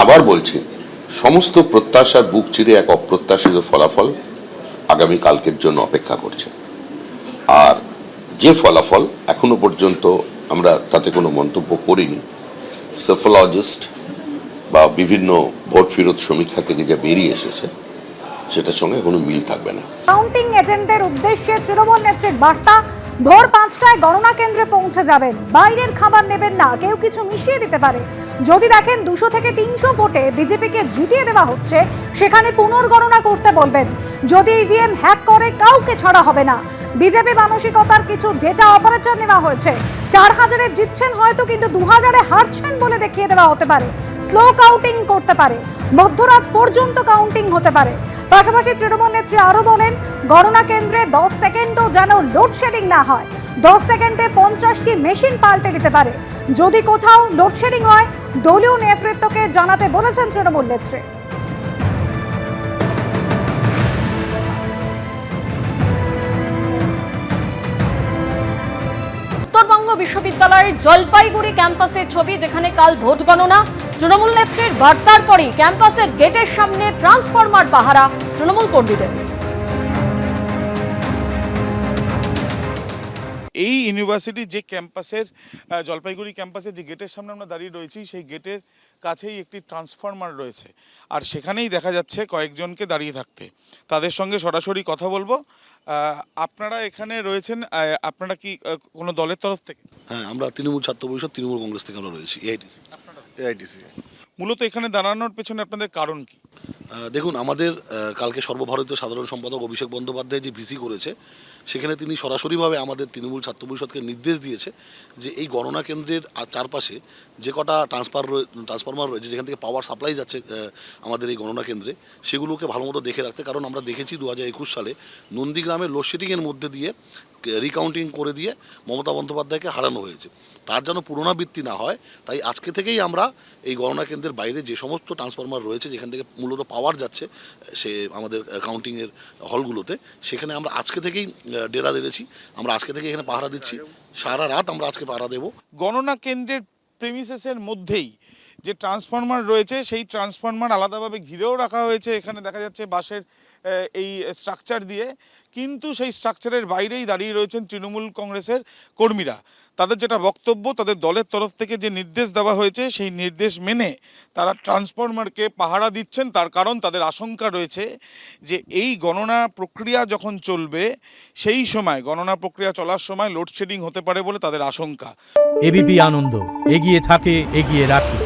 আবার বলছি, সমস্ত প্রত্যাশার বুক চিরে এক অপ্রত্যাশিত ফলাফল আগামী কালকের জন্য অপেক্ষা করছে। আর যে ফলাফল এখনো পর্যন্ত আমরা তাতে কোনো মন্তব্য করিনি, সেফোলজিস্ট বা বিভিন্ন ভোট ফেরত সমীক্ষা থেকে যা বেরিয়ে এসেছে সেটার সঙ্গে কোনো মিল থাকবে না। কাউন্টিং এজেন্টদের উদ্দেশ্যে তৃণমূল নেত্রীর বার্তা, ভোর 5টায় গণনা কেন্দ্রে পৌঁছে যাবেন, বাইরের খাবার নেবেন না, কেউ কিছু মিশিয়ে দিতে পারে। যদি দেখেন 200 থেকে 300 ভোটে বিজেপিকে জিতিয়ে দেওয়া হচ্ছে, সেখানে পুনর্গণনা করতে বলবেন। যদি ইভিএম হ্যাক করে কাউকে ছাড়া হবে না। বিজেপি মানসিকতার কিছু ডেটা অপারেটর নেওয়া হয়েছে, 4000-এ জিতছেন হয়তো, কিন্তু 2000-এ হারছেন বলে দেখিয়ে দেওয়া হতে পারে। স্লো কাউন্টিং করতে পারে, মধ্যরাত পর্যন্ত কাউন্টিং হতে পারে। পাশাপাশি তৃণমূল নেত্রী আরো বলেন, গণনা কেন্দ্রে 10 সেকেন্ডও যেন লোডশেডিং না হয়। 10 সেকেন্ডে 50টি মেশিন পাল্টে দিতে পারে। যদি কোথাও লোডশেডিং হয়, দলীয় নেতৃত্বকে জানাতে বলেছেন তৃণমূল নেত্রী। উত্তরবঙ্গ বিশ্ববিদ্যালয়ের জলপাইগুড়ি ক্যাম্পাসের ছবি, যেখানে কাল ভোট গণনা। তৃণমূল নেত্রীর বার্তার পরই ক্যাম্পাসের গেটের সামনে ট্রান্সফরমার পাহারা তৃণমূল কর্মীদের। এই ইউনিভার্সিটি যে ক্যাম্পাসের জলপাইগুড়ি ক্যাম্পাসের যে গেটের সামনে আমরা দাঁড়িয়ে রয়েছি, সেই গেটের কাছেই একটি ট্রান্সফরমার রয়েছে। আর সেখানেই দেখা যাচ্ছে কয়েকজনকে দাঁড়িয়ে থাকতে। তাদের সঙ্গে সরাসরি কথা বলবো। আপনারা এখানে রয়েছেন, আপনারা কি কোনো দলের তরফ থেকে? হ্যাঁ, আমরা তৃণমূল ছাত্র পরিষদ, তৃণমূল কংগ্রেস থেকে আমরা রয়েছি, এআইটিসি। মূলত এখানে দাঁড়ানোর পেছনে আপনাদের কারণ কি? দেখুন, আমাদের কালকে সর্বভারতীয় সাধারণ সম্পাদক অভিষেক বন্দ্যোপাধ্যায় যে ভিসি করেছে, সেখানে তিনি সরাসরিভাবে আমাদের তৃণমূল ছাত্র পরিষদকে নির্দেশ দিয়েছে যে এই গণনা কেন্দ্রের চারপাশে যে কটা ট্রান্সফরমার রয়েছে, যেখান থেকে পাওয়ার সাপ্লাই যাচ্ছে আমাদের এই গণনা কেন্দ্রে, সেগুলোকে ভালো মতো দেখে রাখতে। কারণ আমরা দেখেছি 2021 সালে নন্দীগ্রামে লোডশেডিংয়ের মধ্যে দিয়ে রিকাউন্টিং করে দিয়ে মমতা বন্দ্যোপাধ্যায়কে হারানো হয়েছে। তার যেন পুনরাবৃত্তি না হয়, তাই আজকে থেকেই আমরা এই গণনা কেন্দ্রের বাইরে যে সমস্ত ট্রান্সফরমার রয়েছে, যেখান থেকে মূলত পাওয়ার যাচ্ছে সে আমাদের কাউন্টিংয়ের হলগুলোতে, সেখানে আমরা আজকে থেকেই ডেরা দিয়েছি। আমরা আজকে থেকে এখানে পাহারা দিচ্ছি, সারা রাত আমরা আজকে পাহারা দেব। গণনা কেন্দ্রের প্রেমিসেসের মধ্যেই যে ট্রান্সফরমার রয়েছে, সেই ট্রান্সফরমার আলাদাভাবে ঘিরেও রাখা হয়েছে। এখানে দেখা যাচ্ছে বাঁশের এই স্ট্রাকচার দিয়ে, কিন্তু সেই স্ট্রাকচারের বাইরেই দাঁড়িয়ে রয়েছেন তৃণমূল কংগ্রেসের কর্মীরা। তাদের যেটা বক্তব্য, তাদের দলের তরফ থেকে যে নির্দেশ দেওয়া হয়েছে, সেই নির্দেশ মেনে তারা ট্রান্সফরমারকে পাহারা দিচ্ছেন। তার কারণ তাদের আশঙ্কা রয়েছে যে এই গণনা প্রক্রিয়া যখন চলবে, সেই সময় গণনা প্রক্রিয়া চলার সময় লোডশেডিং হতে পারে বলে তাদের আশঙ্কা। এবিপি আনন্দ, এগিয়ে থাকে, এগিয়ে রাখে।